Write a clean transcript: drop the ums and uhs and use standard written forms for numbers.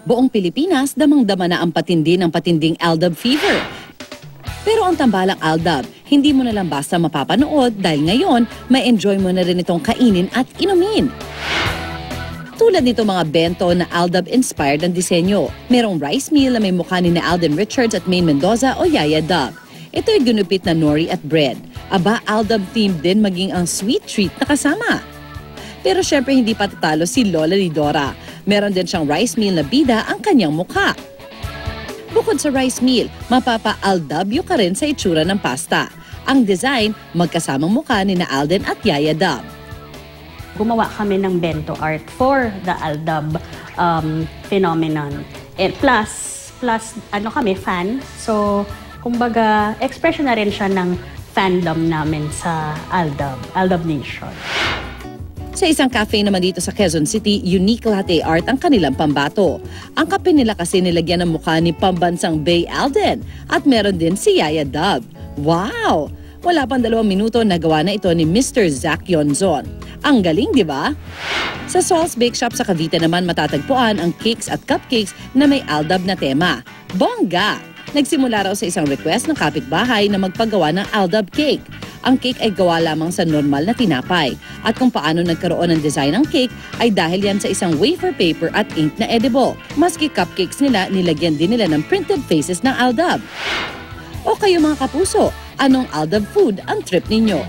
Buong Pilipinas, damang-dama na ang patindi ng patinding Aldab fever. Pero ang tambalang Aldab, hindi mo na lang basta mapapanood dahil ngayon, may enjoy mo na rin itong kainin at inumin. Tulad nito mga bento na Aldab-inspired ang disenyo. Merong rice meal na may mukha ni na Alden Richards at May Mendoza o Yaya Dub. Ito ay ginupit na nori at bread. Aba, Aldab-themed din maging ang sweet treat na kasama. Pero syempre hindi pa tatalo si Lola Lidora. Meron din siyang rice meal na bida ang kanyang mukha. Bukod sa rice meal, mapapa-Aldabyo ka rin sa itsura ng pasta. Ang design, magkasamang mukha ni na Alden at Yaya Dub. Gumawa kami ng bento art for the Aldab phenomenon. Plus ano kami, fan. So, kumbaga, expression na rin siya ng fandom namin sa Aldab Nation. Sa isang cafe naman dito sa Quezon City, unique latte art ang kanilang pambato. Ang kape nila kasi nilagyan ng mukha ni pambansang Bay Alden at meron din si Yaya Dub. Wow! Wala pang 2 minuto nagawa na ito ni Mr. Zach Yonzon. Ang galing, di ba? Sa Saul's Bake Shop sa Cavite naman matatagpuan ang cakes at cupcakes na may Aldab na tema. Bongga! Nagsimula raw sa isang request ng kapitbahay na magpagawa ng Aldab cake. Ang cake ay gawa lamang sa normal na tinapay. At kung paano nagkaroon ng design ng cake ay dahil yan sa isang wafer paper at ink na edible. Maski cupcakes nila, nilagyan din nila ng printed faces ng Aldab. O kayo mga kapuso, anong Aldab food ang trip ninyo?